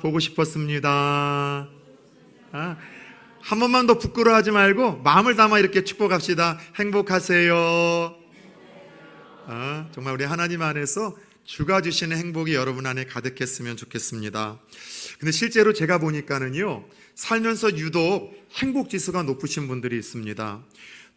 보고 싶었습니다. 한 번만 더 부끄러워하지 말고 마음을 담아 이렇게 축복합시다. 행복하세요. 정말 우리 하나님 안에서 주가 주시는 행복이 여러분 안에 가득했으면 좋겠습니다. 근데 실제로 제가 보니까는요, 살면서 유독 행복 지수가 높으신 분들이 있습니다.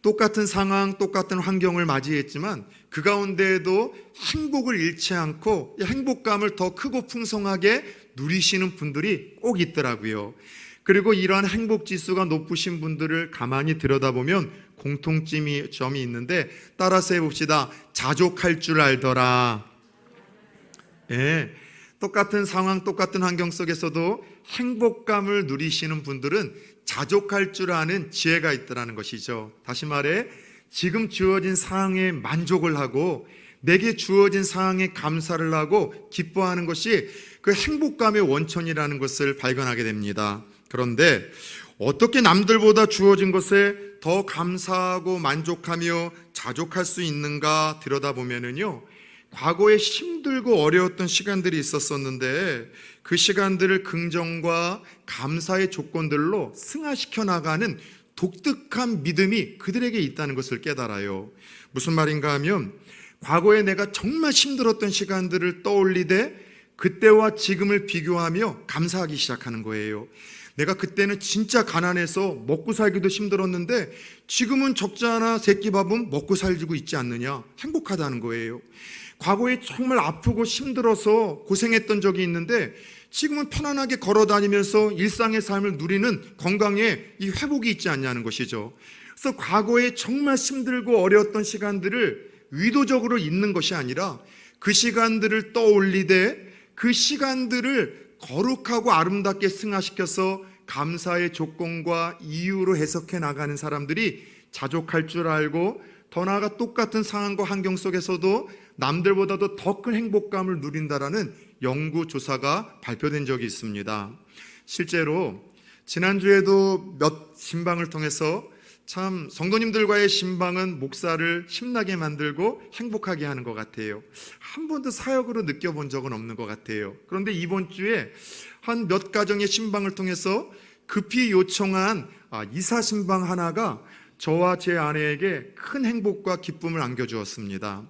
똑같은 상황, 똑같은 환경을 맞이했지만 그 가운데에도 행복을 잃지 않고 행복감을 더 크고 풍성하게 누리시는 분들이 꼭 있더라고요. 그리고 이러한 행복 지수가 높으신 분들을 가만히 들여다보면 공통점이 있는데, 따라서 해봅시다. 자족할 줄 알더라. 똑같은 상황, 똑같은 환경 속에서도 행복감을 누리시는 분들은 자족할 줄 아는 지혜가 있더라는 것이죠. 다시 말해, 지금 주어진 상황에 만족을 하고 내게 주어진 상황에 감사를 하고 기뻐하는 것이 그 행복감의 원천이라는 것을 발견하게 됩니다. 그런데 어떻게 남들보다 주어진 것에 더 감사하고 만족하며 자족할 수 있는가 들여다보면은요, 과거에 힘들고 어려웠던 시간들이 있었었는데 그 시간들을 긍정과 감사의 조건들로 승화시켜 나가는 독특한 믿음이 그들에게 있다는 것을 깨달아요. 무슨 말인가 하면, 과거에 내가 정말 힘들었던 시간들을 떠올리되 그때와 지금을 비교하며 감사하기 시작하는 거예요. 내가 그때는 진짜 가난해서 먹고 살기도 힘들었는데 지금은 적자 하나 새끼밥은 먹고 살고 있지 않느냐, 행복하다는 거예요. 과거에 정말 아프고 힘들어서 고생했던 적이 있는데 지금은 편안하게 걸어 다니면서 일상의 삶을 누리는 건강에 이 회복이 있지 않냐는 것이죠. 그래서 과거에 정말 힘들고 어려웠던 시간들을 의도적으로 잊는 것이 아니라 그 시간들을 떠올리되 그 시간들을 거룩하고 아름답게 승화시켜서 감사의 조건과 이유로 해석해 나가는 사람들이 자족할 줄 알고, 더 나아가 똑같은 상황과 환경 속에서도 남들보다도 더 큰 행복감을 누린다라는 연구조사가 발표된 적이 있습니다. 실제로 지난주에도 몇 신방을 통해서 참 성도님들과의 신방은 목사를 힘나게 만들고 행복하게 하는 것 같아요. 한 번도 사역으로 느껴본 적은 없는 것 같아요. 그런데 이번 주에 한 몇 가정의 신방을 통해서 급히 요청한 이사 신방 하나가 저와 제 아내에게 큰 행복과 기쁨을 안겨주었습니다.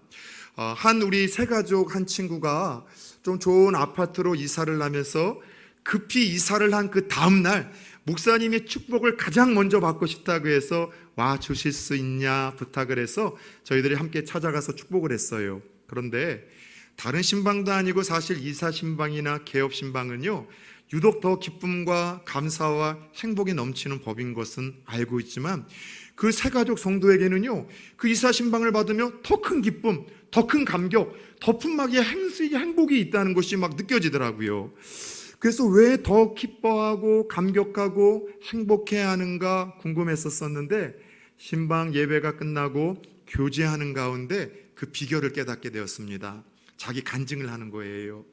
한 우리 세 가족 한 친구가 좀 좋은 아파트로 이사를 하면서 급히 이사를 한 그 다음날 목사님의 축복을 가장 먼저 받고 싶다고 해서 와 주실 수 있냐 부탁을 해서 저희들이 함께 찾아가서 축복을 했어요. 그런데 다른 신방도 아니고 사실 이사 신방이나 개업 신방은요, 유독 더 기쁨과 감사와 행복이 넘치는 법인 것은 알고 있지만 그 세 가족 성도에게는요, 그 이사 신방을 받으며 더 큰 기쁨, 더 큰 감격, 더 품막의 행복이 있다는 것이 막 느껴지더라고요. 그래서 왜 더 기뻐하고 감격하고 행복해야 하는가 궁금했었는데 신방 예배가 끝나고 교제하는 가운데 그 비결을 깨닫게 되었습니다. 자기 간증을 하는 거예요.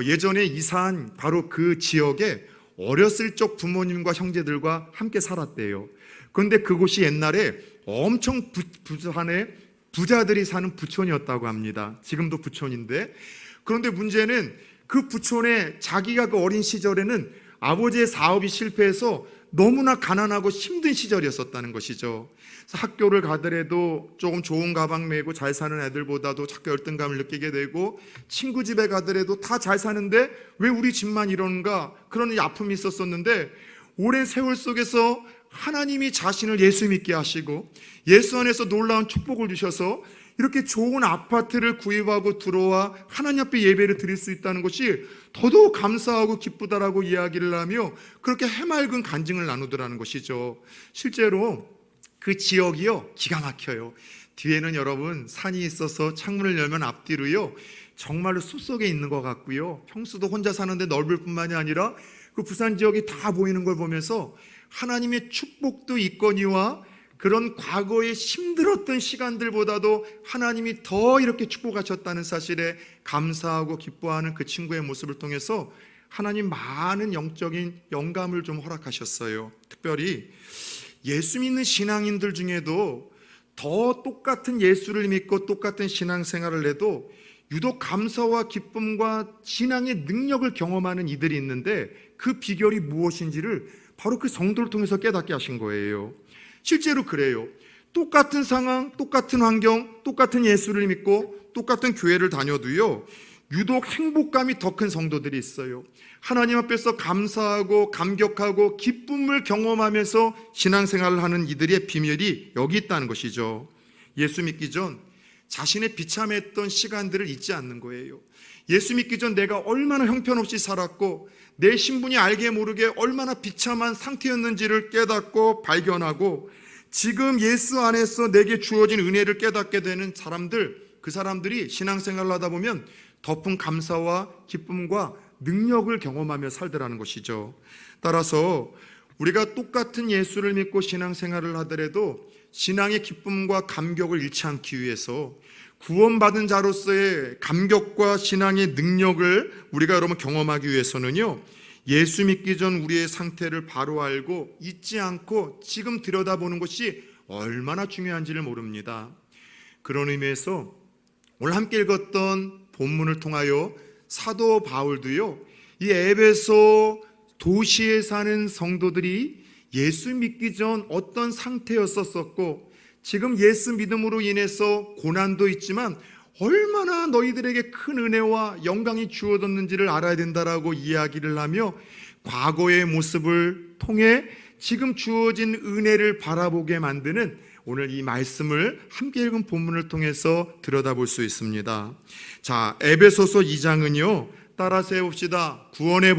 예전에 이사한 바로 그 지역에 어렸을 적 부모님과 형제들과 함께 살았대요. 그런데 그곳이 옛날에 엄청 부산에 부자들이 사는 부촌이었다고 합니다. 지금도 부촌인데, 그런데 문제는 그 부촌에 자기가 그 어린 시절에는 아버지의 사업이 실패해서 너무나 가난하고 힘든 시절이었었다는 것이죠. 그래서 학교를 가더라도 조금 좋은 가방 메고 잘 사는 애들보다도 자꾸 열등감을 느끼게 되고, 친구 집에 가더라도 다 잘 사는데 왜 우리 집만 이러는가, 그런 아픔이 있었었는데, 오랜 세월 속에서 하나님이 자신을 예수 믿게 하시고 예수 안에서 놀라운 축복을 주셔서 이렇게 좋은 아파트를 구입하고 들어와 하나님 앞에 예배를 드릴 수 있다는 것이 더더욱 감사하고 기쁘다라고 이야기를 하며 그렇게 해맑은 간증을 나누더라는 것이죠. 실제로 그 지역이요, 기가 막혀요. 뒤에는 여러분 산이 있어서 창문을 열면 앞뒤로요 정말로 숲속에 있는 것 같고요, 평수도 혼자 사는데 넓을 뿐만이 아니라 그 부산 지역이 다 보이는 걸 보면서 하나님의 축복도 있거니와 그런 과거에 힘들었던 시간들보다도 하나님이 더 이렇게 축복하셨다는 사실에 감사하고 기뻐하는 그 친구의 모습을 통해서 하나님 많은 영적인 영감을 좀 허락하셨어요. 특별히 예수 믿는 신앙인들 중에도 더 똑같은 예수를 믿고 똑같은 신앙생활을 해도 유독 감사와 기쁨과 신앙의 능력을 경험하는 이들이 있는데 그 비결이 무엇인지를 바로 그 성도를 통해서 깨닫게 하신 거예요. 실제로 그래요. 똑같은 상황, 똑같은 환경, 똑같은 예수를 믿고 똑같은 교회를 다녀도요, 유독 행복감이 더 큰 성도들이 있어요. 하나님 앞에서 감사하고 감격하고 기쁨을 경험하면서 신앙생활을 하는 이들의 비밀이 여기 있다는 것이죠. 예수 믿기 전 자신의 비참했던 시간들을 잊지 않는 거예요. 예수 믿기 전 내가 얼마나 형편없이 살았고 내 신분이 알게 모르게 얼마나 비참한 상태였는지를 깨닫고 발견하고 지금 예수 안에서 내게 주어진 은혜를 깨닫게 되는 사람들, 그 사람들이 신앙생활을 하다 보면 덮은 감사와 기쁨과 능력을 경험하며 살더라는 것이죠. 따라서 우리가 똑같은 예수를 믿고 신앙생활을 하더라도 신앙의 기쁨과 감격을 잃지 않기 위해서 구원받은 자로서의 감격과 신앙의 능력을 우리가 여러분 경험하기 위해서는요, 예수 믿기 전 우리의 상태를 바로 알고 잊지 않고 지금 들여다보는 것이 얼마나 중요한지를 모릅니다. 그런 의미에서 오늘 함께 읽었던 본문을 통하여 사도 바울도요, 이 에베소 도시에 사는 성도들이 예수 믿기 전 어떤 상태였었고 지금 예수 믿음으로 인해서 고난도 있지만 얼마나 너희들에게 큰 은혜와 영광이 주어졌는지를 알아야 된다라고 이야기를 하며 과거의 모습을 통해 지금 주어진 은혜를 바라보게 만드는 오늘 이 말씀을 함께 읽은 본문을 통해서 들여다볼 수 있습니다. 자, 에베소서 2장은요, 따라서 해봅시다. 구원의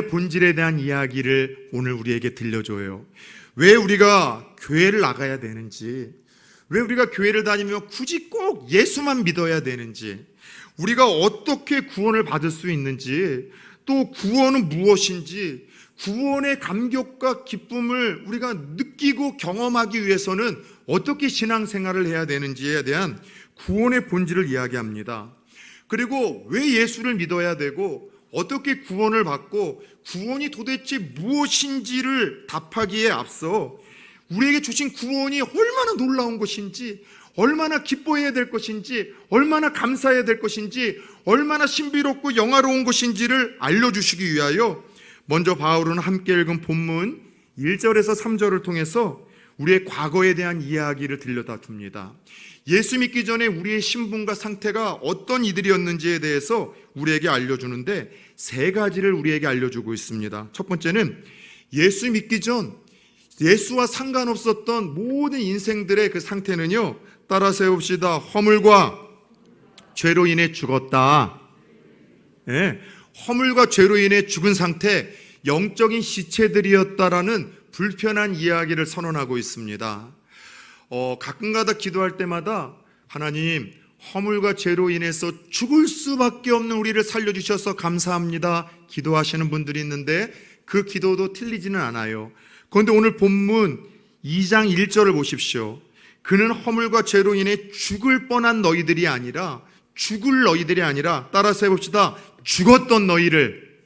본질에 대한 이야기를 오늘 우리에게 들려줘요. 왜 우리가 교회를 나가야 되는지, 왜 우리가 교회를 다니며 굳이 꼭 예수만 믿어야 되는지, 우리가 어떻게 구원을 받을 수 있는지, 또 구원은 무엇인지, 구원의 감격과 기쁨을 우리가 느끼고 경험하기 위해서는 어떻게 신앙생활을 해야 되는지에 대한 구원의 본질을 이야기합니다. 그리고 왜 예수를 믿어야 되고 어떻게 구원을 받고 구원이 도대체 무엇인지를 답하기에 앞서 우리에게 주신 구원이 얼마나 놀라운 것인지, 얼마나 기뻐해야 될 것인지, 얼마나 감사해야 될 것인지, 얼마나 신비롭고 영화로운 것인지를 알려주시기 위하여 먼저 바울은 함께 읽은 본문 1절에서 3절을 통해서 우리의 과거에 대한 이야기를 들려다 줍니다. 예수 믿기 전에 우리의 신분과 상태가 어떤 이들이었는지에 대해서 우리에게 알려주는데 세 가지를 우리에게 알려주고 있습니다. 첫 번째는 예수 믿기 전 예수와 상관없었던 모든 인생들의 그 상태는요, 따라서 해봅시다. 허물과 죄로 인해 죽었다. 네, 허물과 죄로 인해 죽은 상태, 영적인 시체들이었다라는 불편한 이야기를 선언하고 있습니다. 가끔가다 기도할 때마다 하나님, 허물과 죄로 인해서 죽을 수밖에 없는 우리를 살려주셔서 감사합니다 기도하시는 분들이 있는데 그 기도도 틀리지는 않아요. 그런데 오늘 본문 2장 1절을 보십시오. 그는 허물과 죄로 인해 죽을 뻔한 너희들이 아니라, 죽을 너희들이 아니라, 따라서 해봅시다. 죽었던 너희를.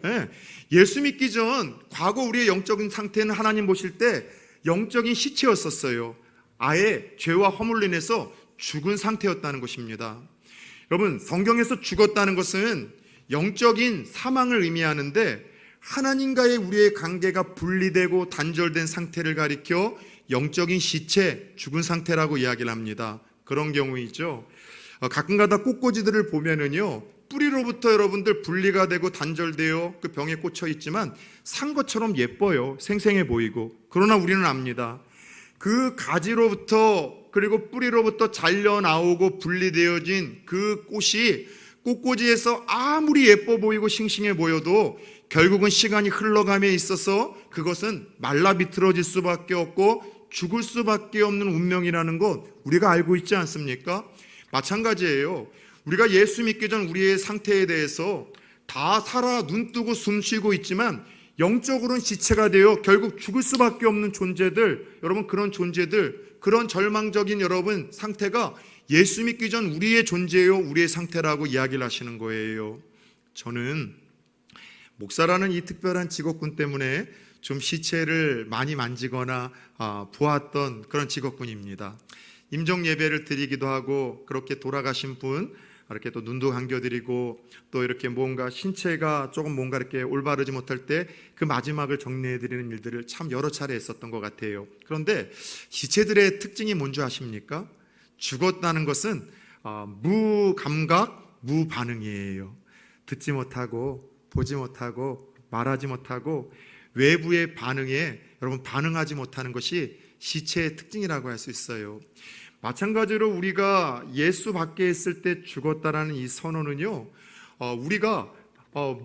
네, 예수 믿기 전 과거 우리의 영적인 상태는 하나님 보실 때 영적인 시체였었어요. 아예 죄와 허물로 인해서 죽은 상태였다는 것입니다. 여러분, 성경에서 죽었다는 것은 영적인 사망을 의미하는데 하나님과의 우리의 관계가 분리되고 단절된 상태를 가리켜 영적인 시체, 죽은 상태라고 이야기를 합니다. 그런 경우이죠. 가끔가다 꽃꽂이들을 보면은요, 뿌리로부터 여러분들 분리가 되고 단절되어 그 병에 꽂혀 있지만 산 것처럼 예뻐요. 생생해 보이고. 그러나 우리는 압니다. 그 가지로부터 그리고 뿌리로부터 잘려 나오고 분리되어진 그 꽃이 꽃꽂이에서 아무리 예뻐 보이고 싱싱해 보여도 결국은 시간이 흘러감에 있어서 그것은 말라 비틀어질 수밖에 없고 죽을 수밖에 없는 운명이라는 것 우리가 알고 있지 않습니까? 마찬가지예요. 우리가 예수 믿기 전 우리의 상태에 대해서 다 살아 눈 뜨고 숨 쉬고 있지만 영적으로는 지체가 되어 결국 죽을 수밖에 없는 존재들, 여러분, 그런 존재들, 그런 절망적인 여러분 상태가 예수 믿기 전 우리의 존재요, 우리의 상태라고 이야기를 하시는 거예요. 저는 목사라는 이 특별한 직업군 때문에 좀 시체를 많이 만지거나 보았던 그런 직업군입니다. 임종 예배를 드리기도 하고, 그렇게 돌아가신 분 이렇게 또 눈도 감겨드리고, 또 이렇게 뭔가 신체가 조금 뭔가 이렇게 올바르지 못할 때 그 마지막을 정리해드리는 일들을 참 여러 차례 했었던 것 같아요. 그런데 시체들의 특징이 뭔지 아십니까? 죽었다는 것은 무감각, 무반응이에요. 듣지 못하고, 보지 못하고, 말하지 못하고, 외부의 반응에 여러분 반응하지 못하는 것이 시체의 특징이라고 할 수 있어요. 마찬가지로 우리가 예수 밖에 있을 때 죽었다라는 이 선언은요, 우리가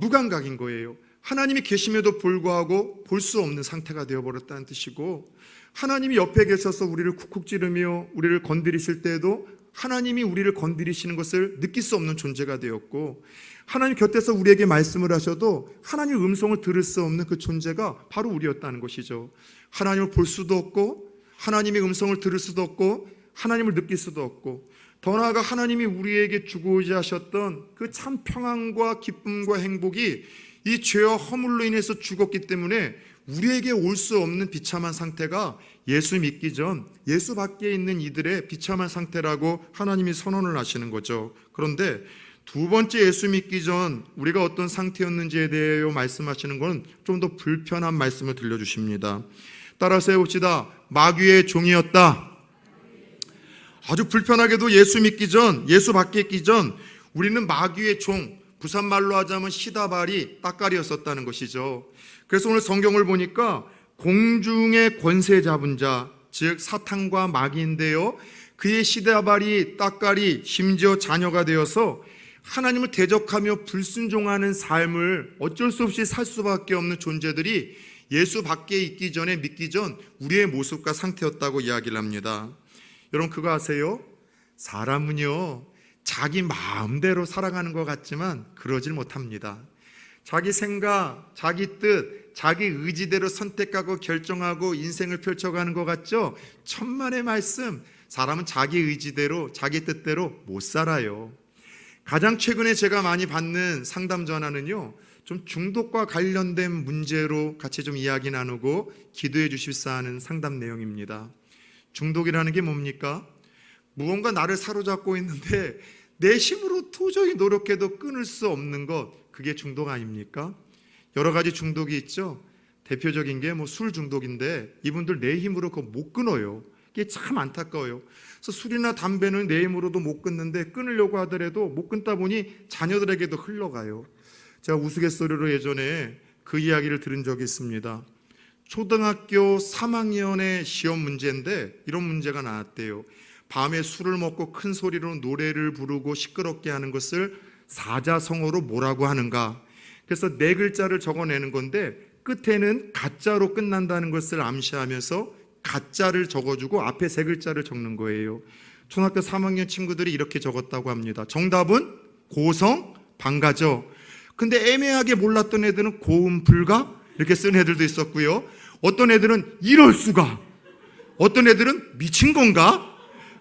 무감각인 거예요. 하나님이 계심에도 불구하고 볼 수 없는 상태가 되어버렸다는 뜻이고, 하나님이 옆에 계셔서 우리를 쿡쿡 찌르며 우리를 건드리실 때에도 하나님이 우리를 건드리시는 것을 느낄 수 없는 존재가 되었고, 하나님 곁에서 우리에게 말씀을 하셔도 하나님의 음성을 들을 수 없는 그 존재가 바로 우리였다는 것이죠. 하나님을 볼 수도 없고, 하나님의 음성을 들을 수도 없고, 하나님을 느낄 수도 없고, 더 나아가 하나님이 우리에게 주고자 하셨던 그 참 평안과 기쁨과 행복이 이 죄와 허물로 인해서 죽었기 때문에 우리에게 올 수 없는 비참한 상태가 예수 믿기 전, 예수 밖에 있는 이들의 비참한 상태라고 하나님이 선언을 하시는 거죠. 그런데 두 번째 예수 믿기 전 우리가 어떤 상태였는지에 대하여 말씀하시는 건 좀 더 불편한 말씀을 들려주십니다. 따라서 해봅시다. 마귀의 종이었다. 아주 불편하게도 예수 믿기 전, 예수 밖에 있기 전 우리는 마귀의 종, 부산말로 하자면 시다발이 따까리였었다는 것이죠. 그래서 오늘 성경을 보니까 공중의 권세 잡은 자, 즉 사탄과 마귀인데요, 그의 시다발이 따까리, 심지어 자녀가 되어서 하나님을 대적하며 불순종하는 삶을 어쩔 수 없이 살 수밖에 없는 존재들이 예수 밖에 있기 전에, 믿기 전 우리의 모습과 상태였다고 이야기를 합니다. 여러분 그거 아세요? 사람은요, 자기 마음대로 살아가는 것 같지만 그러질 못합니다. 자기 생각, 자기 뜻, 자기 의지대로 선택하고 결정하고 인생을 펼쳐가는 것 같죠? 천만의 말씀, 사람은 자기 의지대로, 자기 뜻대로 못 살아요. 가장 최근에 제가 많이 받는 상담 전화는요, 좀 중독과 관련된 문제로 같이 좀 이야기 나누고 기도해 주십사 하는 상담 내용입니다. 중독이라는 게 뭡니까? 무언가 나를 사로잡고 있는데 내 힘으로 도저히 노력해도 끊을 수 없는 것, 그게 중독 아닙니까? 여러 가지 중독이 있죠. 대표적인 게 술 중독인데 이분들 내 힘으로 그거 못 끊어요. 이게 참 안타까워요. 그래서 술이나 담배는 내 힘으로도 못 끊는데 끊으려고 하더라도 못 끊다 보니 자녀들에게도 흘러가요. 제가 우스갯소리로 예전에 그 이야기를 들은 적이 있습니다. 초등학교 3학년의 시험 문제인데 이런 문제가 나왔대요. 밤에 술을 먹고 큰 소리로 노래를 부르고 시끄럽게 하는 것을 사자성어로 뭐라고 하는가. 그래서 4글자를 적어내는 건데 끝에는 가짜로 끝난다는 것을 암시하면서 가짜를 적어주고 앞에 3글자를 적는 거예요. 초등학교 3학년 친구들이 이렇게 적었다고 합니다. 정답은 고성 방가죠. 근데 애매하게 몰랐던 애들은 고음 불가 이렇게 쓴 애들도 있었고요. 어떤 애들은 이럴 수가, 어떤 애들은 미친 건가?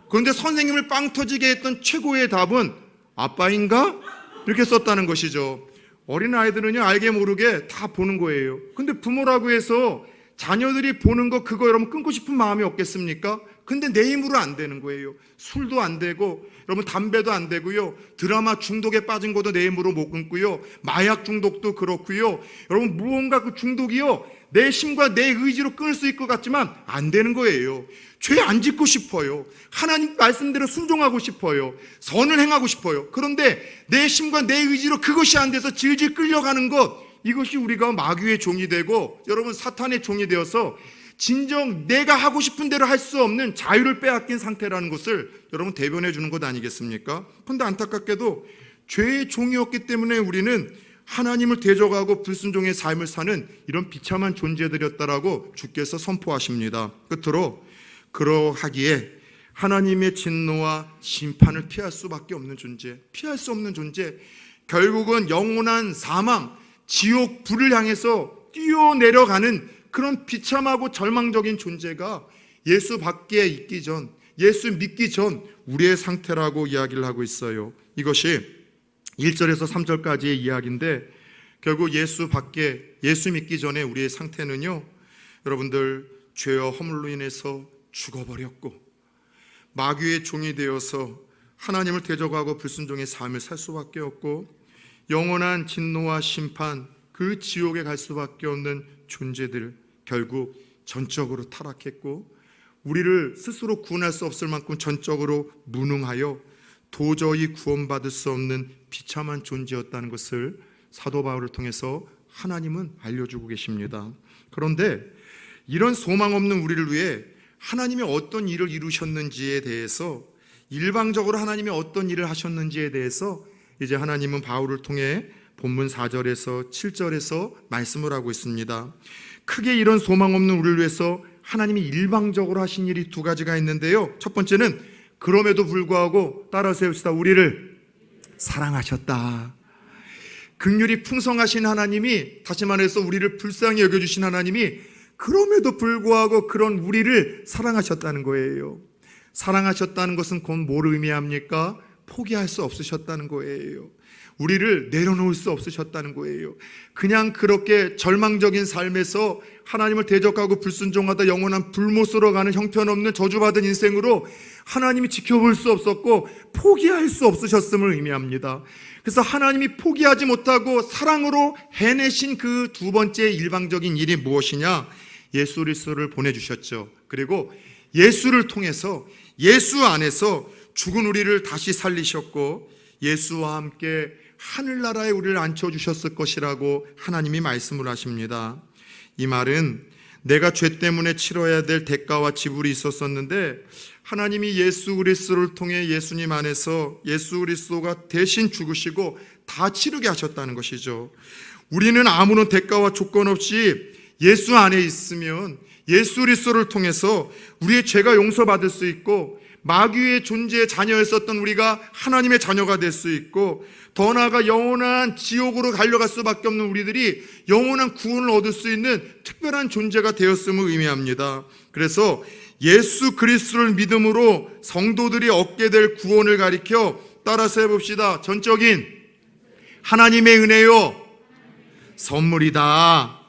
그런데 선생님을 빵 터지게 했던 최고의 답은 아빠인가? 이렇게 썼다는 것이죠. 어린아이들은요, 알게 모르게 다 보는 거예요. 근데 부모라고 해서 자녀들이 보는 거 그거 여러분 끊고 싶은 마음이 없겠습니까? 근데 내 힘으로 안 되는 거예요. 술도 안 되고 여러분 담배도 안 되고요. 드라마 중독에 빠진 것도 내 힘으로 못 끊고요. 마약 중독도 그렇고요. 여러분 무언가 그 중독이요, 내 힘과 내 의지로 끊을 수 있을 것 같지만 안 되는 거예요. 죄 안 짓고 싶어요. 하나님 말씀대로 순종하고 싶어요. 선을 행하고 싶어요. 그런데 내 힘과 내 의지로 그것이 안 돼서 질질 끌려가는 것, 이것이 우리가 마귀의 종이 되고 여러분 사탄의 종이 되어서 진정 내가 하고 싶은 대로 할 수 없는 자유를 빼앗긴 상태라는 것을 여러분 대변해 주는 것 아니겠습니까? 그런데 안타깝게도 죄의 종이었기 때문에 우리는 하나님을 대적하고 불순종의 삶을 사는 이런 비참한 존재들이었다라고 주께서 선포하십니다. 끝으로 그러하기에 하나님의 진노와 심판을 피할 수밖에 없는 존재, 피할 수 없는 존재, 결국은 영원한 사망, 지옥 불을 향해서 뛰어내려가는 그런 비참하고 절망적인 존재가 예수 밖에 있기 전, 예수 믿기 전 우리의 상태라고 이야기를 하고 있어요. 이것이 1절에서 3절까지의 이야기인데 결국 예수 밖에, 예수 믿기 전에 우리의 상태는요, 여러분들 죄와 허물로 인해서 죽어버렸고 마귀의 종이 되어서 하나님을 대적하고 불순종의 삶을 살 수밖에 없고 영원한 진노와 심판, 그 지옥에 갈 수밖에 없는 존재들, 결국 전적으로 타락했고 우리를 스스로 구원할 수 없을 만큼 전적으로 무능하여 도저히 구원받을 수 없는 비참한 존재였다는 것을 사도 바울을 통해서 하나님은 알려주고 계십니다. 그런데 이런 소망 없는 우리를 위해 하나님이 어떤 일을 이루셨는지에 대해서, 일방적으로 하나님이 어떤 일을 하셨는지에 대해서 이제 하나님은 바울을 통해 본문 4절에서 7절에서 말씀을 하고 있습니다. 크게 이런 소망 없는 우리를 위해서 하나님이 일방적으로 하신 일이 두 가지가 있는데요. 첫 번째는 그럼에도 불구하고 따라 세웁시다. 우리를 사랑하셨다. 긍휼이 풍성하신 하나님이, 다시 말해서 우리를 불쌍히 여겨주신 하나님이 그럼에도 불구하고 그런 우리를 사랑하셨다는 거예요. 사랑하셨다는 것은 곧 뭘 의미합니까? 포기할 수 없으셨다는 거예요. 우리를 내려놓을 수 없으셨다는 거예요. 그냥 그렇게 절망적인 삶에서 하나님을 대적하고 불순종하다 영원한 불못으로 가는 형편없는 저주받은 인생으로 하나님이 지켜볼 수 없었고 포기할 수 없으셨음을 의미합니다. 그래서 하나님이 포기하지 못하고 사랑으로 해내신 그 두 번째 일방적인 일이 무엇이냐? 예수 그리스도를 보내주셨죠. 그리고 예수를 통해서, 예수 안에서 죽은 우리를 다시 살리셨고 예수와 함께 하늘나라에 우리를 앉혀주셨을 것이라고 하나님이 말씀을 하십니다. 이 말은 내가 죄 때문에 치러야 될 대가와 지불이 있었었는데 하나님이 예수 그리스도를 통해 예수님 안에서 예수 그리스도가 대신 죽으시고 다 치르게 하셨다는 것이죠. 우리는 아무런 대가와 조건 없이 예수 안에 있으면 예수 그리스도를 통해서 우리의 죄가 용서받을 수 있고 마귀의 존재의 자녀였었던 우리가 하나님의 자녀가 될 수 있고 더 나아가 영원한 지옥으로 달려갈 수밖에 없는 우리들이 영원한 구원을 얻을 수 있는 특별한 존재가 되었음을 의미합니다. 그래서 예수 그리스도를 믿음으로 성도들이 얻게 될 구원을 가리켜 따라서 해봅시다. 전적인 하나님의 은혜요 선물이다.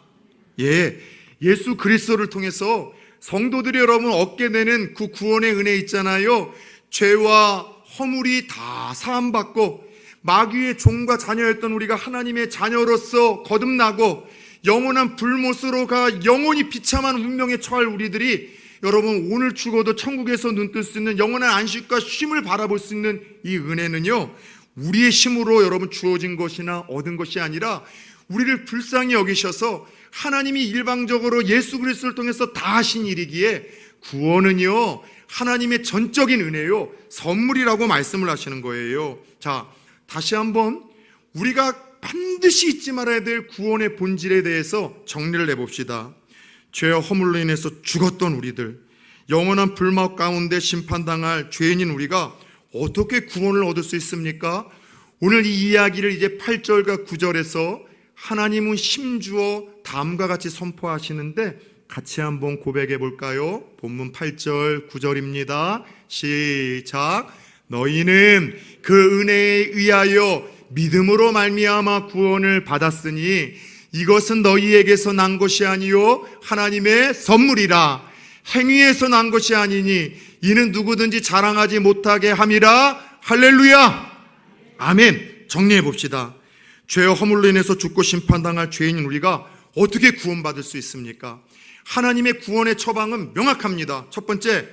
예수 그리스도를 통해서 성도들이 여러분 얻게 되는 그 구원의 은혜 있잖아요. 죄와 허물이 다 사함받고 마귀의 종과 자녀였던 우리가 하나님의 자녀로서 거듭나고 영원한 불못으로 가 영원히 비참한 운명에 처할 우리들이 여러분 오늘 죽어도 천국에서 눈뜰 수 있는 영원한 안식과 쉼을 바라볼 수 있는 이 은혜는요 우리의 힘으로 여러분 주어진 것이나 얻은 것이 아니라 우리를 불쌍히 여기셔서 하나님이 일방적으로 예수 그리스도를 통해서 다 하신 일이기에 구원은요 하나님의 전적인 은혜요 선물이라고 말씀을 하시는 거예요. 자, 다시 한번 우리가 반드시 잊지 말아야 될 구원의 본질에 대해서 정리를 해봅시다. 죄와 허물로 인해서 죽었던 우리들, 영원한 불막 가운데 심판당할 죄인인 우리가 어떻게 구원을 얻을 수 있습니까? 오늘 이 이야기를 이제 8절과 9절에서 하나님은 힘주어 다음과 같이 선포하시는데 같이 한번 고백해 볼까요? 본문 8절 9절입니다. 시작. 너희는 그 은혜에 의하여 믿음으로 말미암아 구원을 받았으니 이것은 너희에게서 난 것이 아니요 하나님의 선물이라. 행위에서 난 것이 아니니 이는 누구든지 자랑하지 못하게 함이라. 할렐루야. 아멘. 정리해 봅시다. 죄와 허물로 인해서 죽고 심판당할 죄인인 우리가 어떻게 구원받을 수 있습니까? 하나님의 구원의 처방은 명확합니다. 첫 번째,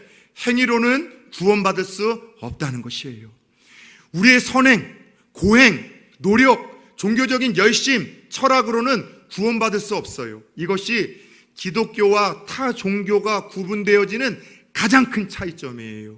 행위로는 구원받을 수 없다는 것이에요. 우리의 선행, 고행, 노력, 종교적인 열심, 철학으로는 구원받을 수 없어요. 이것이 기독교와 타 종교가 구분되어지는 가장 큰 차이점이에요.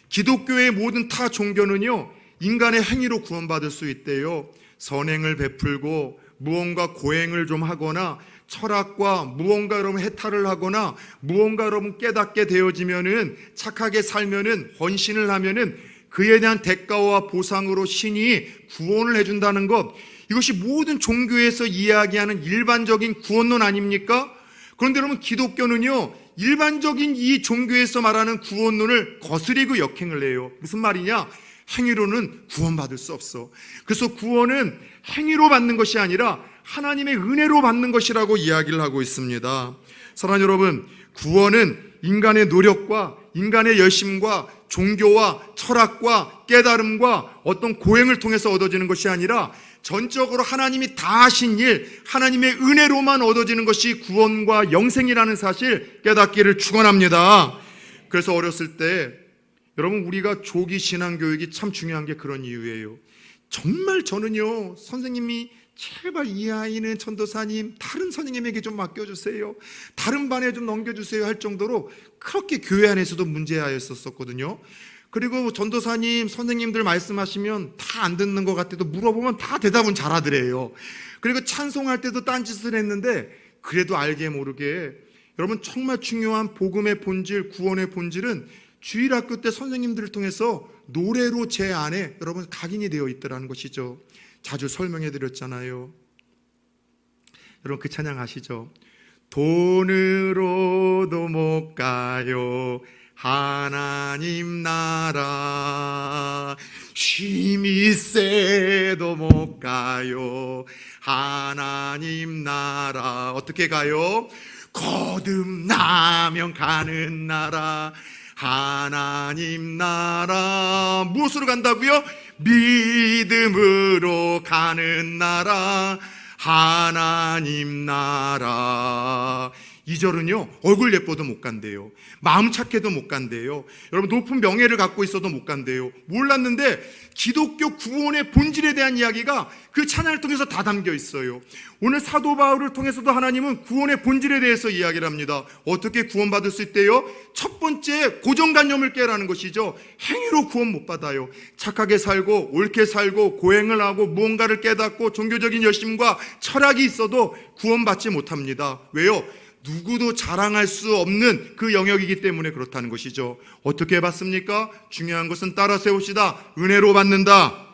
기독교의 모든 타 종교는요 인간의 행위로 구원받을 수 있대요. 선행을 베풀고 무언가 고행을 좀 하거나 철학과 무언가 여러분 해탈을 하거나 무언가 여러분 깨닫게 되어지면은 착하게 살면은 헌신을 하면은 그에 대한 대가와 보상으로 신이 구원을 해준다는 것, 이것이 모든 종교에서 이야기하는 일반적인 구원론 아닙니까? 그런데 여러분 기독교는요 일반적인 이 종교에서 말하는 구원론을 거스리고 역행을 해요. 무슨 말이냐? 행위로는 구원받을 수 없어. 그래서 구원은 행위로 받는 것이 아니라 하나님의 은혜로 받는 것이라고 이야기를 하고 있습니다. 사랑하는 여러분, 구원은 인간의 노력과 인간의 열심과 종교와 철학과 깨달음과 어떤 고행을 통해서 얻어지는 것이 아니라 전적으로 하나님이 다 하신 일, 하나님의 은혜로만 얻어지는 것이 구원과 영생이라는 사실 깨닫기를 축원합니다. 그래서 어렸을 때 여러분, 우리가 조기 신앙교육이 참 중요한 게 그런 이유예요. 정말 저는요, 선생님이 제발 이 아이는 전도사님 다른 선생님에게 좀 맡겨주세요, 다른 반에 좀 넘겨주세요 할 정도로 그렇게 교회 안에서도 문제였었거든요. 그리고 전도사님 선생님들 말씀하시면 다 안 듣는 것 같아도 물어보면 다 대답은 잘하더래요. 그리고 찬송할 때도 딴짓을 했는데 그래도 알게 모르게 여러분, 정말 중요한 복음의 본질, 구원의 본질은 주일학교 때 선생님들을 통해서 노래로 제 안에 여러분 각인이 되어 있더라는 것이죠. 자주 설명해 드렸잖아요. 여러분, 그 찬양 아시죠? 돈으로도 못 가요 하나님 나라, 힘이 세도 못 가요 하나님 나라. 어떻게 가요? 거듭나면 가는 나라, 하나님 나라. 무엇으로 간다고요? 믿음으로 가는 나라, 하나님 나라. 2절은요, 얼굴 예뻐도 못 간대요. 마음 착해도 못 간대요. 여러분, 높은 명예를 갖고 있어도 못 간대요. 몰랐는데 기독교 구원의 본질에 대한 이야기가 그 찬양을 통해서 다 담겨 있어요. 오늘 사도 바울을 통해서도 하나님은 구원의 본질에 대해서 이야기를 합니다. 어떻게 구원받을 수 있대요? 첫 번째, 고정관념을 깨라는 것이죠. 행위로 구원 못 받아요. 착하게 살고 옳게 살고 고행을 하고 무언가를 깨닫고 종교적인 열심과 철학이 있어도 구원받지 못합니다. 왜요? 누구도 자랑할 수 없는 그 영역이기 때문에 그렇다는 것이죠. 어떻게 받습니까? 중요한 것은 따라 세웁시다. 은혜로 받는다.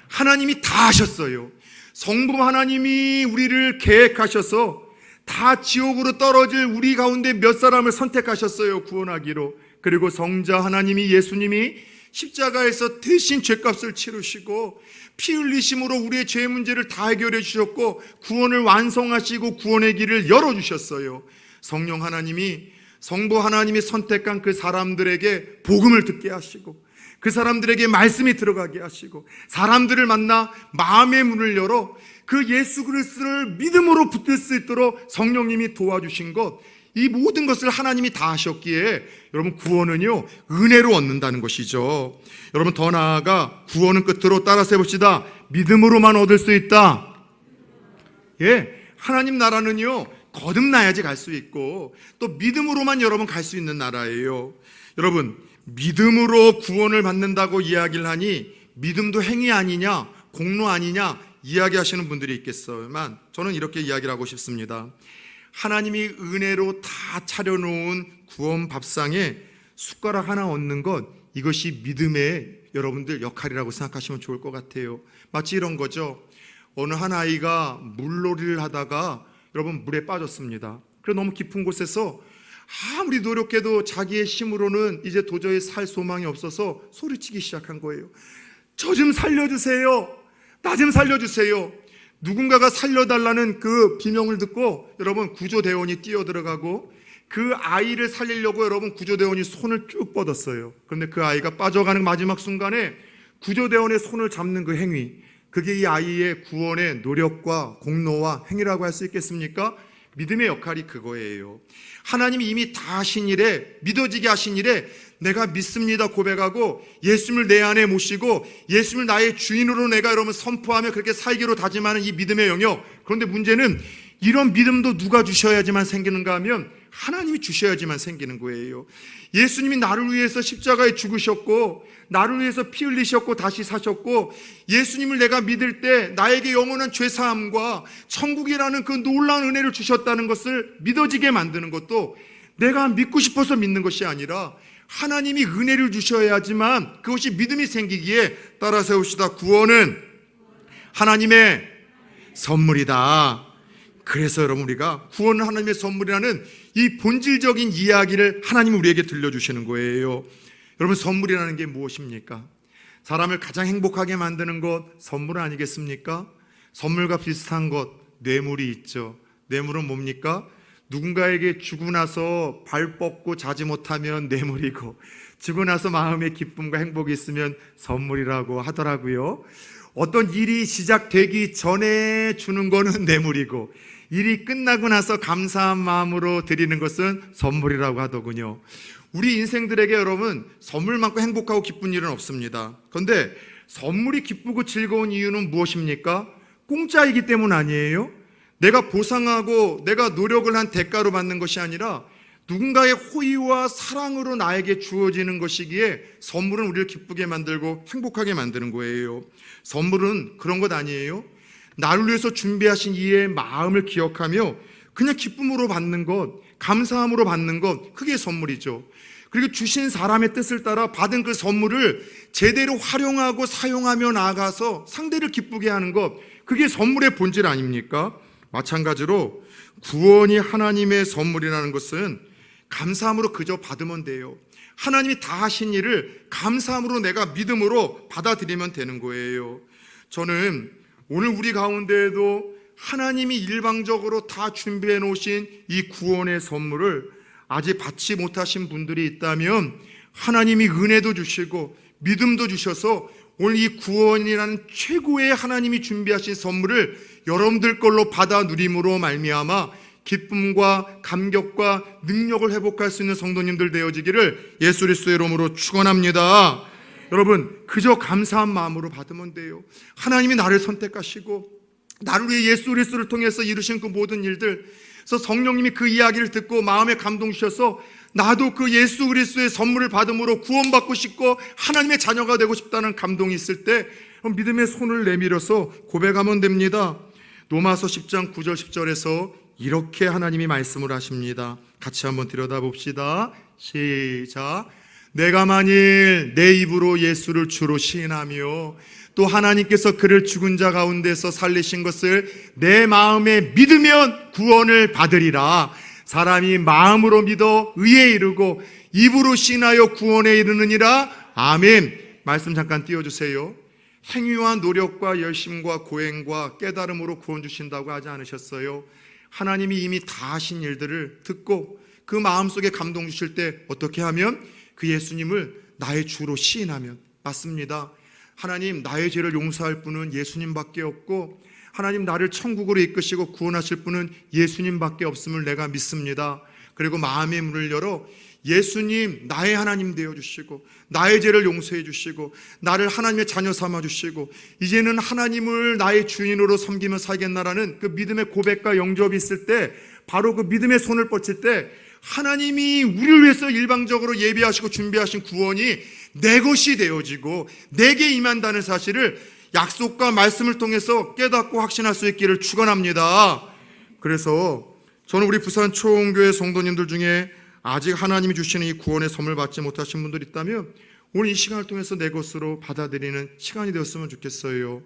하나님이 다 하셨어요. 성부 하나님이 우리를 계획하셔서 다 지옥으로 떨어질 우리 가운데 몇 사람을 선택하셨어요, 구원하기로. 그리고 성자 하나님이, 예수님이 십자가에서 대신 죄값을 치르시고 피 흘리심으로 우리의 죄 문제를 다 해결해 주셨고 구원을 완성하시고 구원의 길을 열어주셨어요. 성령 하나님이, 성부 하나님이 선택한 그 사람들에게 복음을 듣게 하시고 그 사람들에게 말씀이 들어가게 하시고 사람들을 만나 마음의 문을 열어 그 예수 그리스도를 믿음으로 붙들 수 있도록 성령님이 도와주신 것, 이 모든 것을 하나님이 다 하셨기에 여러분, 구원은요 은혜로 얻는다는 것이죠. 여러분, 더 나아가 구원은 끝으로 따라서 해봅시다. 믿음으로만 얻을 수 있다. 하나님 나라는요 거듭나야지 갈 수 있고 또 믿음으로만 여러분 갈 수 있는 나라예요. 여러분, 믿음으로 구원을 받는다고 이야기를 하니 믿음도 행위 아니냐, 공로 아니냐 이야기하시는 분들이 있겠지만 저는 이렇게 이야기를 하고 싶습니다. 하나님이 은혜로 다 차려놓은 구원 밥상에 숟가락 하나 얹는 것, 이것이 믿음의 여러분들 역할이라고 생각하시면 좋을 것 같아요. 마치 이런 거죠. 어느 한 아이가 물놀이를 하다가 여러분 물에 빠졌습니다. 그래서 너무 깊은 곳에서 아무리 노력해도 자기의 힘으로는 이제 도저히 살 소망이 없어서 소리치기 시작한 거예요. 저 좀 살려주세요. 나 좀 살려주세요. 누군가가 살려달라는 그 비명을 듣고 여러분 구조대원이 뛰어들어가고 그 아이를 살리려고 여러분 구조대원이 손을 쭉 뻗었어요. 그런데 그 아이가 빠져가는 마지막 순간에 구조대원의 손을 잡는 그 행위, 그게 이 아이의 구원의 노력과 공로와 행위라고 할 수 있겠습니까? 믿음의 역할이 그거예요. 하나님이 이미 다 하신 일에, 믿어지게 하신 일에 내가 믿습니다 고백하고 예수님을 내 안에 모시고 예수님을 나의 주인으로 내가 여러분 선포하며 그렇게 살기로 다짐하는 이 믿음의 영역. 그런데 문제는 이런 믿음도 누가 주셔야지만 생기는가 하면 하나님이 주셔야지만 생기는 거예요. 예수님이 나를 위해서 십자가에 죽으셨고 나를 위해서 피 흘리셨고 다시 사셨고 예수님을 내가 믿을 때 나에게 영원한 죄사함과 천국이라는 그 놀라운 은혜를 주셨다는 것을 믿어지게 만드는 것도 내가 믿고 싶어서 믿는 것이 아니라 하나님이 은혜를 주셔야지만 그것이 믿음이 생기기에 따라 세웁시다. 구원은 하나님의 선물이다. 그래서 여러분, 우리가 구원은 하나님의 선물이라는 이 본질적인 이야기를 하나님이 우리에게 들려주시는 거예요. 여러분, 선물이라는 게 무엇입니까? 사람을 가장 행복하게 만드는 것 선물 아니겠습니까? 선물과 비슷한 것 뇌물이 있죠. 뇌물은 뭡니까? 누군가에게 주고 나서 발 뻗고 자지 못하면 뇌물이고, 주고 나서 마음의 기쁨과 행복이 있으면 선물이라고 하더라고요. 어떤 일이 시작되기 전에 주는 거는 뇌물이고, 일이 끝나고 나서 감사한 마음으로 드리는 것은 선물이라고 하더군요. 우리 인생들에게 여러분, 선물만큼 행복하고 기쁜 일은 없습니다. 그런데 선물이 기쁘고 즐거운 이유는 무엇입니까? 공짜이기 때문 아니에요? 내가 보상하고 내가 노력을 한 대가로 받는 것이 아니라 누군가의 호의와 사랑으로 나에게 주어지는 것이기에 선물은 우리를 기쁘게 만들고 행복하게 만드는 거예요. 선물은 그런 것 아니에요? 나를 위해서 준비하신 이의 마음을 기억하며 그냥 기쁨으로 받는 것, 감사함으로 받는 것, 그게 선물이죠. 그리고 주신 사람의 뜻을 따라 받은 그 선물을 제대로 활용하고 사용하며 나아가서 상대를 기쁘게 하는 것, 그게 선물의 본질 아닙니까? 마찬가지로 구원이 하나님의 선물이라는 것은 감사함으로 그저 받으면 돼요. 하나님이 다 하신 일을 감사함으로 내가 믿음으로 받아들이면 되는 거예요. 저는 오늘 우리 가운데에도 하나님이 일방적으로 다 준비해 놓으신 이 구원의 선물을 아직 받지 못하신 분들이 있다면 하나님이 은혜도 주시고 믿음도 주셔서 오늘 이 구원이라는 최고의 하나님이 준비하신 선물을 여러분들 걸로 받아 누림으로 말미암아 기쁨과 감격과 능력을 회복할 수 있는 성도님들 되어지기를 예수 그리스도의 이름으로 축원합니다. 여러분, 그저 감사한 마음으로 받으면 돼요. 하나님이 나를 선택하시고 나를 위해 예수 그리스도를 통해서 이루신 그 모든 일들, 그래서 성령님이 그 이야기를 듣고 마음에 감동 주셔서 나도 그 예수 그리스도의 선물을 받음으로 구원받고 싶고 하나님의 자녀가 되고 싶다는 감동이 있을 때 믿음의 손을 내밀어서 고백하면 됩니다. 로마서 10장 9절 10절에서 이렇게 하나님이 말씀을 하십니다. 같이 한번 들여다봅시다. 시작. 내가 만일 내 입으로 예수를 주로 시인하며 또 하나님께서 그를 죽은 자 가운데서 살리신 것을 내 마음에 믿으면 구원을 받으리라. 사람이 마음으로 믿어 의에 이르고 입으로 시인하여 구원에 이르느니라. 아멘. 말씀 잠깐 띄워주세요. 행위와 노력과 열심과 고행과 깨달음으로 구원 주신다고 하지 않으셨어요? 하나님이 이미 다 하신 일들을 듣고 그 마음속에 감동 주실 때 어떻게 하면? 그 예수님을 나의 주로 시인하면. 맞습니다. 하나님, 나의 죄를 용서할 분은 예수님밖에 없고 하나님, 나를 천국으로 이끄시고 구원하실 분은 예수님밖에 없음을 내가 믿습니다. 그리고 마음의 문을 열어 예수님, 나의 하나님 되어주시고 나의 죄를 용서해 주시고 나를 하나님의 자녀 삼아주시고 이제는 하나님을 나의 주인으로 섬기며 살겠나라는 그 믿음의 고백과 영접이 있을 때, 바로 그 믿음의 손을 뻗칠 때 하나님이 우리를 위해서 일방적으로 예비하시고 준비하신 구원이 내 것이 되어지고 내게 임한다는 사실을 약속과 말씀을 통해서 깨닫고 확신할 수 있기를 축원합니다. 그래서 저는 우리 부산 초원교회 성도님들 중에 아직 하나님이 주시는 이 구원의 선물 받지 못하신 분들 있다면 오늘 이 시간을 통해서 내 것으로 받아들이는 시간이 되었으면 좋겠어요.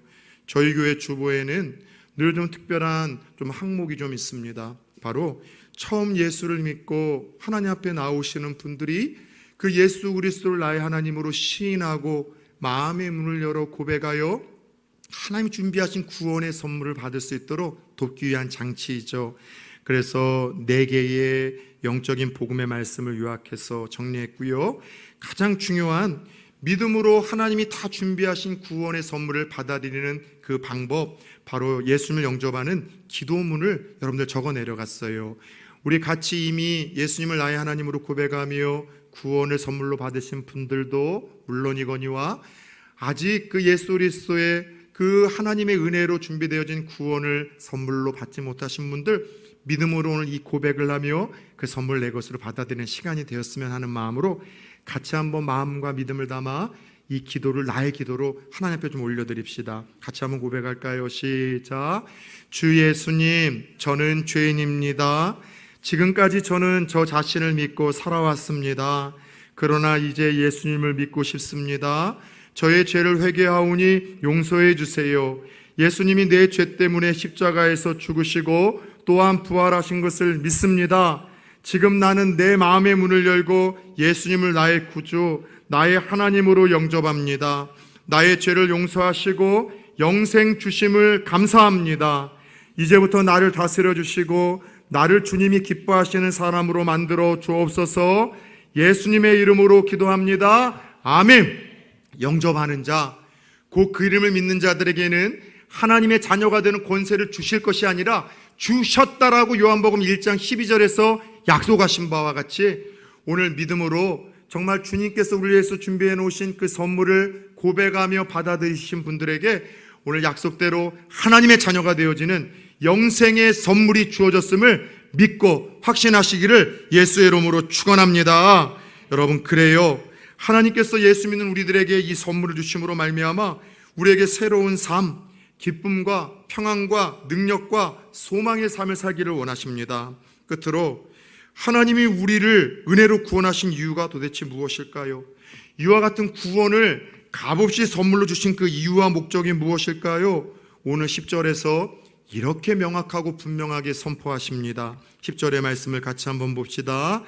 저희 교회 주보에는 늘 좀 특별한 좀 항목이 좀 있습니다. 바로 처음 예수를 믿고 하나님 앞에 나오시는 분들이 그 예수 그리스도를 나의 하나님으로 시인하고 마음의 문을 열어 고백하여 하나님이 준비하신 구원의 선물을 받을 수 있도록 돕기 위한 장치이죠. 그래서 4개의 영적인 복음의 말씀을 요약해서 정리했고요. 가장 중요한 믿음으로 하나님이 다 준비하신 구원의 선물을 받아들이는 그 방법, 바로 예수님을 영접하는 기도문을 여러분들 적어 내려갔어요. 우리 같이 이미 예수님을 나의 하나님으로 고백하며 구원을 선물로 받으신 분들도 물론이거니와 아직 그 예수 그리스도의 그 하나님의 은혜로 준비되어진 구원을 선물로 받지 못하신 분들, 믿음으로 오늘 이 고백을 하며 그 선물 내 것으로 받아들이는 시간이 되었으면 하는 마음으로 같이 한번 마음과 믿음을 담아 이 기도를 나의 기도로 하나님 앞에 좀 올려드립시다. 같이 한번 고백할까요? 시작. 주 예수님, 저는 죄인입니다. 지금까지 저는 저 자신을 믿고 살아왔습니다. 그러나 이제 예수님을 믿고 싶습니다. 저의 죄를 회개하오니 용서해 주세요. 예수님이 내 죄 때문에 십자가에서 죽으시고 또한 부활하신 것을 믿습니다. 지금 나는 내 마음의 문을 열고 예수님을 나의 구주, 나의 하나님으로 영접합니다. 나의 죄를 용서하시고 영생 주심을 감사합니다. 이제부터 나를 다스려 주시고 나를 주님이 기뻐하시는 사람으로 만들어 주옵소서. 예수님의 이름으로 기도합니다. 아멘. 영접하는 자, 곧 그 이름을 믿는 자들에게는 하나님의 자녀가 되는 권세를 주실 것이 아니라 주셨다라고 요한복음 1장 12절에서 약속하신 바와 같이 오늘 믿음으로 정말 주님께서 우리를 위해서 준비해 놓으신 그 선물을 고백하며 받아들이신 분들에게 오늘 약속대로 하나님의 자녀가 되어지는 영생의 선물이 주어졌음을 믿고 확신하시기를 예수의 이름으로 축원합니다. 여러분, 그래요, 하나님께서 예수 믿는 우리들에게 이 선물을 주심으로 말미암아 우리에게 새로운 삶, 기쁨과 평안과 능력과 소망의 삶을 살기를 원하십니다. 끝으로 하나님이 우리를 은혜로 구원하신 이유가 도대체 무엇일까요? 이와 같은 구원을 값없이 선물로 주신 그 이유와 목적이 무엇일까요? 오늘 10절에서 이렇게 명확하고 분명하게 선포하십니다. 10절의 말씀을 같이 한번 봅시다.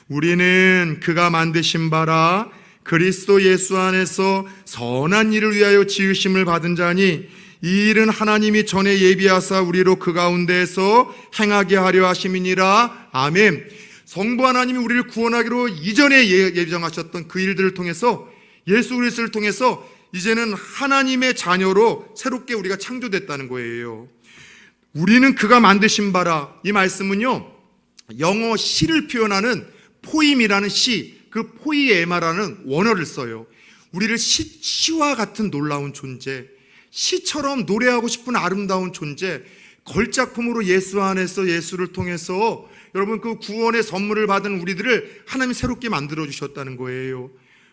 우리는 그가 만드신 바라 그리스도 예수 안에서 선한 일을 위하여 지으심을 받은 자니 이 일은 하나님이 전에 예비하사 우리로 그 가운데에서 행하게 하려 하심이니라. 아멘. 성부 하나님이 우리를 구원하기로 이전에 예정하셨던 그 일들을 통해서 예수 그리스도를 통해서 이제는 하나님의 자녀로 새롭게 우리가 창조됐다는 거예요. 우리는 그가 만드신 바라. 이 말씀은요, 영어 시를 표현하는 포임이라는 시, 그 포이에마라는 원어를 써요. 우리를 시와 같은 놀라운 존재, 시처럼 노래하고 싶은 아름다운 존재, 걸작품으로 예수 안에서 예수를 통해서 여러분 그 구원의 선물을 받은 우리들을 하나님이 새롭게 만들어 주셨다는 거예요.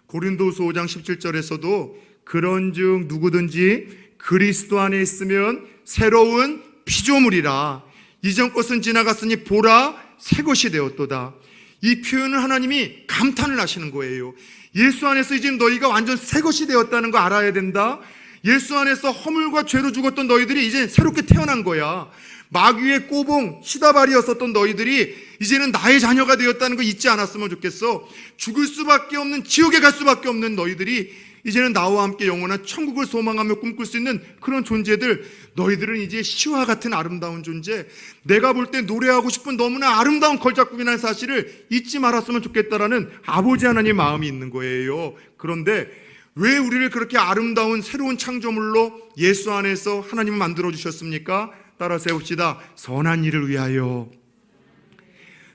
고린도서 5장 17절에서도 그런즉 누구든지 그리스도 안에 있으면 새로운 피조물이라 이전 것은 지나갔으니 보라 새 것이 되었도다. 이 표현을 하나님이 감탄을 하시는 거예요. 예수 안에서 이제 너희가 완전 새 것이 되었다는 거 알아야 된다. 예수 안에서 허물과 죄로 죽었던 너희들이 이제 새롭게 태어난 거야. 마귀의 꼬봉 시다발이었었던 너희들이 이제는 나의 자녀가 되었다는 거 잊지 않았으면 좋겠어. 죽을 수밖에 없는, 지옥에 갈 수밖에 없는 너희들이 이제는 나와 함께 영원한 천국을 소망하며 꿈꿀 수 있는 그런 존재들, 너희들은 이제 시와 같은 아름다운 존재, 내가 볼 때 노래하고 싶은 너무나 아름다운 걸작품이라는 사실을 잊지 말았으면 좋겠다라는 아버지 하나님의 마음이 있는 거예요. 그런데 왜 우리를 그렇게 아름다운 새로운 창조물로 예수 안에서 하나님은 만들어 주셨습니까? 따라서 해봅시다. 선한 일을 위하여.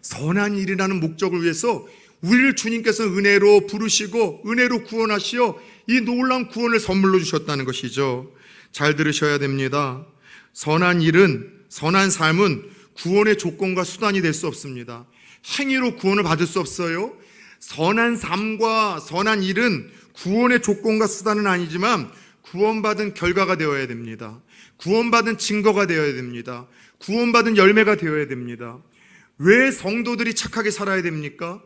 선한 일이라는 목적을 위해서 우리를 주님께서 은혜로 부르시고 은혜로 구원하시어 이 놀라운 구원을 선물로 주셨다는 것이죠. 잘 들으셔야 됩니다. 선한 일은, 선한 삶은 구원의 조건과 수단이 될 수 없습니다. 행위로 구원을 받을 수 없어요. 선한 삶과 선한 일은 구원의 조건과 수단은 아니지만 구원받은 결과가 되어야 됩니다. 구원받은 증거가 되어야 됩니다. 구원받은 열매가 되어야 됩니다. 왜 성도들이 착하게 살아야 됩니까?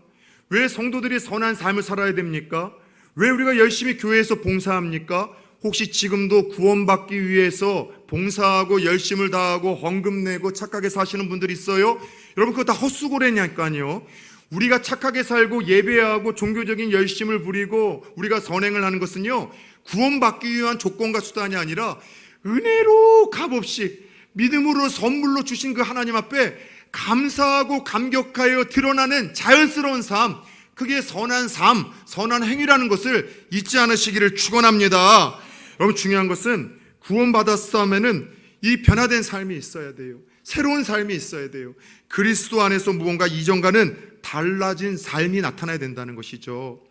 왜 성도들이 선한 삶을 살아야 됩니까? 왜 우리가 열심히 교회에서 봉사합니까? 혹시 지금도 구원받기 위해서 봉사하고 열심을 다하고 헌금 내고 착하게 사시는 분들 있어요? 여러분, 그거 다 헛수고래냐니까요. 우리가 착하게 살고 예배하고 종교적인 열심을 부리고 우리가 선행을 하는 것은요, 구원받기 위한 조건과 수단이 아니라 은혜로 값없이 믿음으로 선물로 주신 그 하나님 앞에 감사하고 감격하여 드러나는 자연스러운 삶, 그게 선한 삶, 선한 행위라는 것을 잊지 않으시기를 축원합니다. 여러분, 중요한 것은 구원받았으면은 이 변화된 삶이 있어야 돼요. 새로운 삶이 있어야 돼요. 그리스도 안에서 무언가 이전과는 달라진 삶이 나타나야 된다는 것이죠.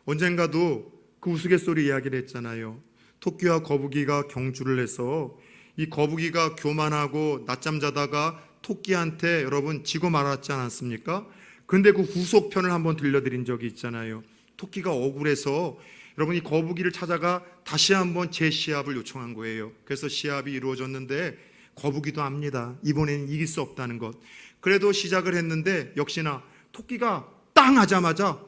언젠가도 그 우스갯소리 이야기를 했잖아요. 토끼와 거북이가 경주를 해서 이 거북이가 교만하고 낮잠 자다가 토끼한테 여러분 지고 말았지 않았습니까? 근데 그 후속편을 한번 들려드린 적이 있잖아요. 토끼가 억울해서 여러분 이 거북이를 찾아가 다시 한번 재시합을 요청한 거예요. 그래서 시합이 이루어졌는데 거북이도 압니다. 이번에는 이길 수 없다는 것. 그래도 시작을 했는데 역시나 토끼가 땅 하자마자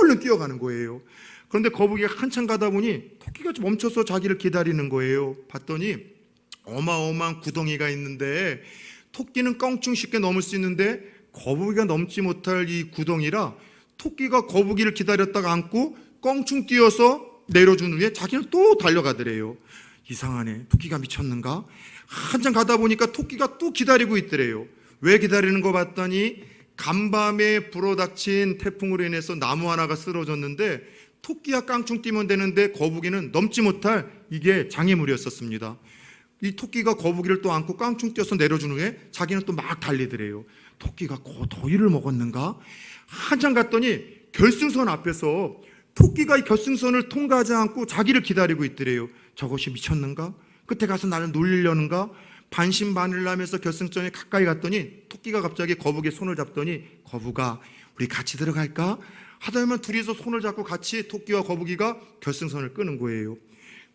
얼른 뛰어가는 거예요. 그런데 거북이가 한참 가다 보니 토끼가 멈춰서 자기를 기다리는 거예요. 봤더니 어마어마한 구덩이가 있는데 토끼는 껑충 쉽게 넘을 수 있는데 거북이가 넘지 못할 이 구덩이라 토끼가 거북이를 기다렸다가 안고 껑충 뛰어서 내려준 후에 자기는 또 달려가더래요. 이상하네. 토끼가 미쳤는가? 한참 가다 보니까 토끼가 또 기다리고 있더래요. 왜 기다리는 거 봤더니 간밤에 불어닥친 태풍으로 인해서 나무 하나가 쓰러졌는데 토끼가 깡충 뛰면 되는데 거북이는 넘지 못할 이게 장애물이었었습니다. 이 토끼가 거북이를 또 안고 깡충 뛰어서 내려준 후에 자기는 또 막 달리더래요. 토끼가 더위를 먹었는가? 한참 갔더니 결승선 앞에서 토끼가 이 결승선을 통과하지 않고 자기를 기다리고 있더래요. 저것이 미쳤는가? 끝에 가서 나를 놀리려는가? 반신반의하면서 결승선에 가까이 갔더니 토끼가 갑자기 거북이의 손을 잡더니 거북아 우리 같이 들어갈까? 하다보면 둘이서 손을 잡고 같이 토끼와 거북이가 결승선을 끄는 거예요.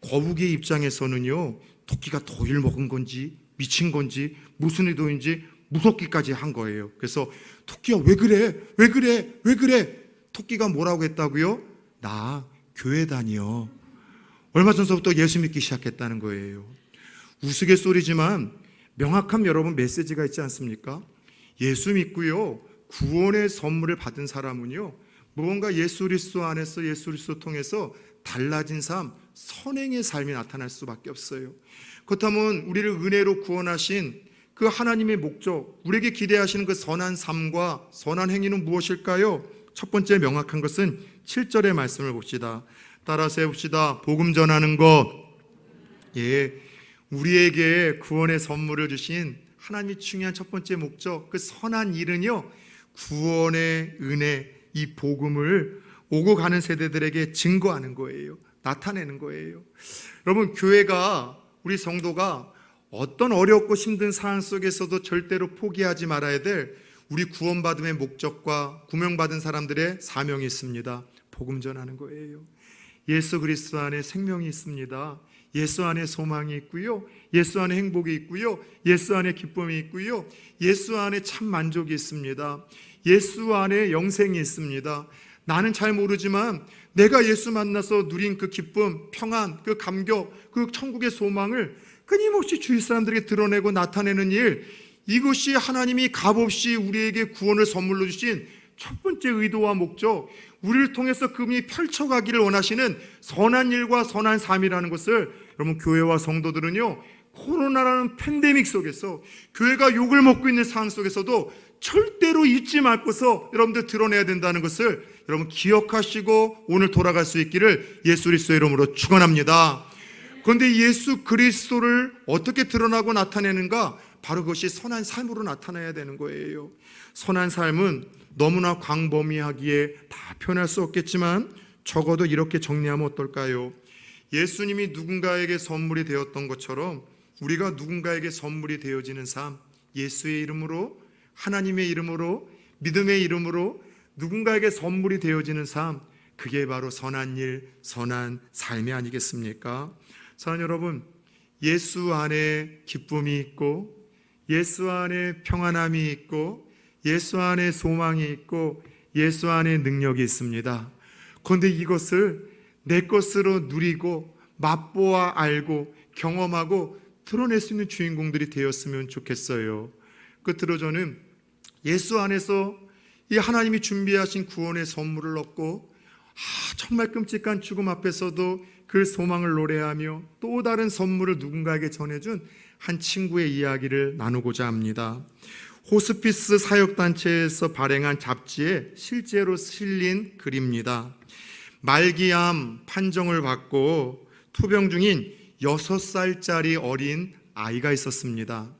거북이의 입장에서는요, 토끼가 더위를 먹은 건지 미친 건지 무슨 의도인지 무섭기까지 한 거예요. 그래서 토끼야 왜 그래? 왜 그래? 왜 그래? 토끼가 뭐라고 했다고요? 나 교회 다녀. 얼마 전서부터 예수 믿기 시작했다는 거예요. 우스갯소리지만 명확한 여러분 메시지가 있지 않습니까? 예수 믿고요 구원의 선물을 받은 사람은요 무언가 예수 그리스도 안에서 예수 그리스도 통해서 달라진 삶, 선행의 삶이 나타날 수밖에 없어요. 그렇다면 우리를 은혜로 구원하신 그 하나님의 목적, 우리에게 기대하시는 그 선한 삶과 선한 행위는 무엇일까요? 첫 번째 명확한 것은 7절의 말씀을 봅시다. 따라서 해봅시다. 복음 전하는 것. 예, 우리에게 구원의 선물을 주신 하나님이 중요한 첫 번째 목적, 그 선한 일은요 구원의 은혜, 이 복음을 오고 가는 세대들에게 증거하는 거예요. 나타내는 거예요. 여러분, 교회가, 우리 성도가 어떤 어렵고 힘든 상황 속에서도 절대로 포기하지 말아야 될 우리 구원받음의 목적과 구명받은 사람들의 사명이 있습니다. 복음 전하는 거예요. 예수 그리스도 안에 생명이 있습니다. 예수 안에 소망이 있고요, 예수 안에 행복이 있고요, 예수 안에 기쁨이 있고요, 예수 안에 참 만족이 있습니다. 예수 안에 영생이 있습니다. 나는 잘 모르지만 내가 예수 만나서 누린 그 기쁨, 평안, 그 감격, 그 천국의 소망을 끊임없이 주위 사람들에게 드러내고 나타내는 일, 이것이 하나님이 값없이 우리에게 구원을 선물로 주신 첫 번째 의도와 목적, 우리를 통해서 그분이 펼쳐가기를 원하시는 선한 일과 선한 삶이라는 것을 여러분, 교회와 성도들은요 코로나라는 팬데믹 속에서 교회가 욕을 먹고 있는 상황 속에서도 절대로 잊지 말고서 여러분들 드러내야 된다는 것을 여러분 기억하시고 오늘 돌아갈 수 있기를 예수 그리스도의 이름으로 축원합니다. 그런데 예수 그리스도를 어떻게 드러나고 나타내는가? 바로 그것이 선한 삶으로 나타나야 되는 거예요. 선한 삶은 너무나 광범위하기에 다 표현할 수 없겠지만 적어도 이렇게 정리하면 어떨까요? 예수님이 누군가에게 선물이 되었던 것처럼 우리가 누군가에게 선물이 되어지는 삶, 예수의 이름으로, 하나님의 이름으로, 믿음의 이름으로 누군가에게 선물이 되어지는 삶, 그게 바로 선한 일, 선한 삶이 아니겠습니까? 사랑하는 여러분, 예수 안에 기쁨이 있고 예수 안에 평안함이 있고 예수 안에 소망이 있고 예수 안에 능력이 있습니다. 그런데 이것을 내 것으로 누리고 맛보아 알고 경험하고 드러낼 수 있는 주인공들이 되었으면 좋겠어요. 끝으로 저는 예수 안에서 이 하나님이 준비하신 구원의 선물을 얻고 정말 끔찍한 죽음 앞에서도 그 소망을 노래하며 또 다른 선물을 누군가에게 전해준 한 친구의 이야기를 나누고자 합니다. 호스피스 사역단체에서 발행한 잡지에 실제로 실린 글입니다. 말기암 판정을 받고 투병 중인 6살짜리 어린 아이가 있었습니다.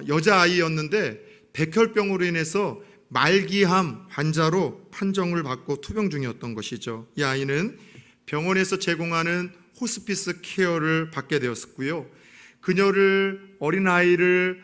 여자아이였는데 백혈병으로 인해서 말기암 환자로 판정을 받고 투병 중이었던 것이죠. 이 아이는 병원에서 제공하는 호스피스 케어를 받게 되었고요. 그녀를, 어린아이를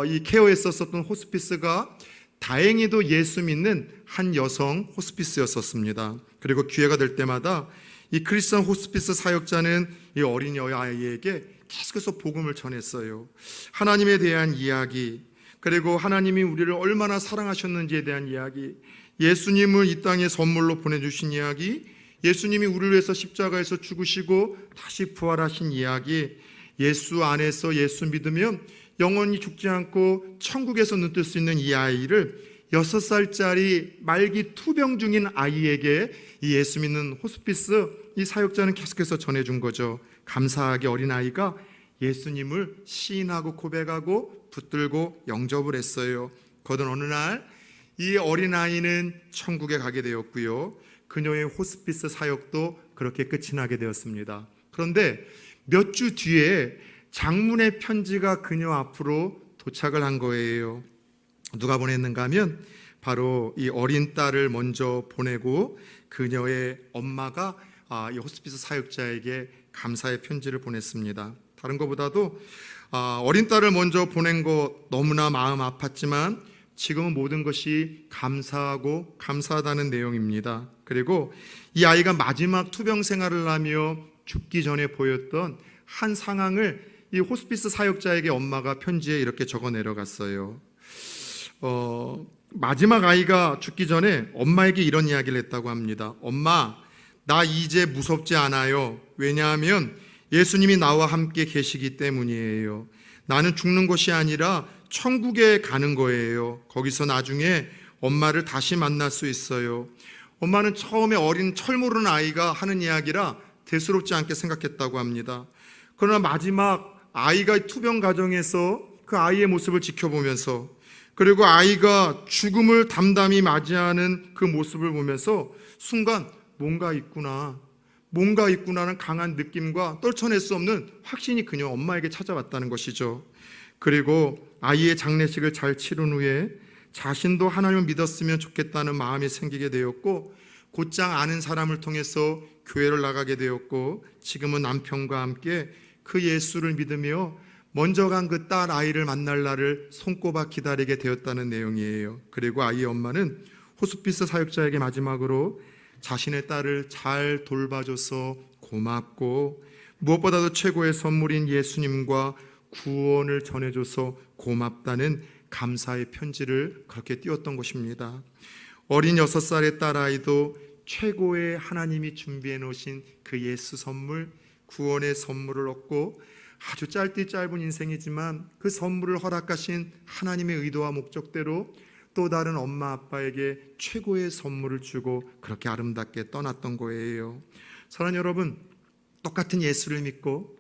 이 케어했었던 호스피스가 다행히도 예수 믿는 한 여성 호스피스였었습니다. 그리고 기회가 될 때마다 이 크리스천 호스피스 사역자는 이 어린 여아이에게 계속해서 복음을 전했어요. 하나님에 대한 이야기, 그리고 하나님이 우리를 얼마나 사랑하셨는지에 대한 이야기, 예수님을 이 땅에 선물로 보내주신 이야기, 예수님이 우리를 위해서 십자가에서 죽으시고 다시 부활하신 이야기, 예수 안에서 예수 믿으면 영원히 죽지 않고 천국에서 눈뜰 수 있는 이 아이를 6살짜리 말기 투병 중인 아이에게 이 예수 믿는 호스피스 이 사역자는 계속해서 전해준 거죠. 감사하게 어린아이가 예수님을 시인하고 고백하고 붙들고 영접을 했어요. 거든 어느 날 이 어린아이는 천국에 가게 되었고요. 그녀의 호스피스 사역도 그렇게 끝이 나게 되었습니다. 그런데 몇 주 뒤에 장문의 편지가 그녀 앞으로 도착을 한 거예요. 누가 보냈는가 하면 바로 이 어린 딸을 먼저 보내고 그녀의 엄마가 이 호스피스 사역자에게 감사의 편지를 보냈습니다. 다른 것보다도 어린 딸을 먼저 보낸 거 너무나 마음 아팠지만 지금은 모든 것이 감사하고 감사하다는 내용입니다. 그리고 이 아이가 마지막 투병 생활을 하며 죽기 전에 보였던 한 상황을 이 호스피스 사역자에게 엄마가 편지에 이렇게 적어 내려갔어요. 마지막 아이가 죽기 전에 엄마에게 이런 이야기를 했다고 합니다. 엄마, 나 이제 무섭지 않아요. 왜냐하면 예수님이 나와 함께 계시기 때문이에요. 나는 죽는 것이 아니라 천국에 가는 거예요. 거기서 나중에 엄마를 다시 만날 수 있어요. 엄마는 처음에 어린 철모르는 아이가 하는 이야기라 대수롭지 않게 생각했다고 합니다. 그러나 마지막 아이가 투병 과정에서 그 아이의 모습을 지켜보면서 그리고 아이가 죽음을 담담히 맞이하는 그 모습을 보면서 순간 뭔가 있구나는 강한 느낌과 떨쳐낼 수 없는 확신이 그녀 엄마에게 찾아왔다는 것이죠. 그리고 아이의 장례식을 잘 치른 후에 자신도 하나님을 믿었으면 좋겠다는 마음이 생기게 되었고 곧장 아는 사람을 통해서 교회를 나가게 되었고 지금은 남편과 함께 그 예수를 믿으며 먼저 간 그 딸 아이를 만날 날을 손꼽아 기다리게 되었다는 내용이에요. 그리고 아이의 엄마는 호스피스 사역자에게 마지막으로 자신의 딸을 잘 돌봐줘서 고맙고 무엇보다도 최고의 선물인 예수님과 구원을 전해줘서 고맙다는 감사의 편지를 그렇게 띄웠던 것입니다. 어린 6살의 딸아이도 최고의 하나님이 준비해 놓으신 그 예수 선물, 구원의 선물을 얻고 아주 짧은 인생이지만 그 선물을 허락하신 하나님의 의도와 목적대로 또 다른 엄마 아빠에게 최고의 선물을 주고 그렇게 아름답게 떠났던 거예요. 사랑하는 여러분, 똑같은 예수를 믿고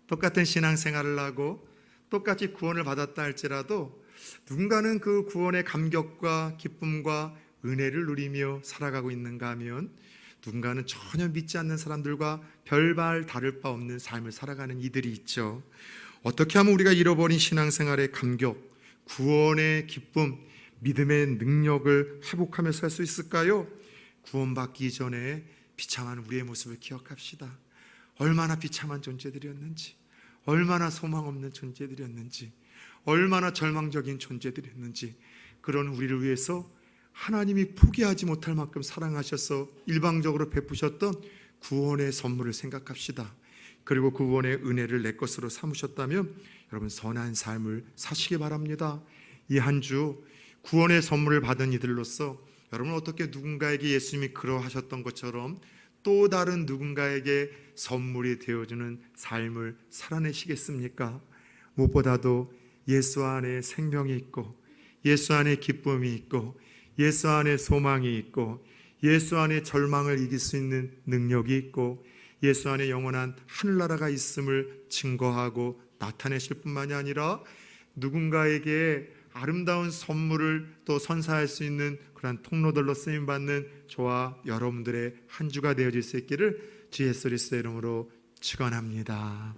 똑같은 신앙생활을 하고 똑같이 구원을 받았다 할지라도 누군가는 그 구원의 감격과 기쁨과 은혜를 누리며 살아가고 있는가 하면 누군가는 전혀 믿지 않는 사람들과 별반 다를 바 없는 삶을 살아가는 이들이 있죠. 어떻게 하면 우리가 잃어버린 신앙생활의 감격, 구원의 기쁨, 믿음의 능력을 회복하며 살 수 있을까요? 구원받기 전에 비참한 우리의 모습을 기억합시다. 얼마나 비참한 존재들이었는지, 얼마나 소망 없는 존재들이었는지, 얼마나 절망적인 존재들이었는지, 그런 우리를 위해서 하나님이 포기하지 못할 만큼 사랑하셔서 일방적으로 베푸셨던 구원의 선물을 생각합시다. 그리고 그 구원의 은혜를 내 것으로 삼으셨다면 여러분 선한 삶을 사시기 바랍니다. 이 한 주 구원의 선물을 받은 이들로서 여러분 어떻게 누군가에게 예수님이 그러하셨던 것처럼 또 다른 누군가에게 선물이 되어주는 삶을 살아내시겠습니까? 무엇보다도 예수 안에 생명이 있고 예수 안에 기쁨이 있고 예수 안에 소망이 있고 예수 안에 절망을 이길 수 있는 능력이 있고 예수 안에 영원한 하늘나라가 있음을 증거하고 나타내실 뿐만이 아니라 누군가에게 아름다운 선물을 또 선사할 수 있는 그런 통로들로 쓰임받는 저와 여러분들의 한 주가 되어질 수 있기를 주 예수 그리스도의 이름으로 축원합니다.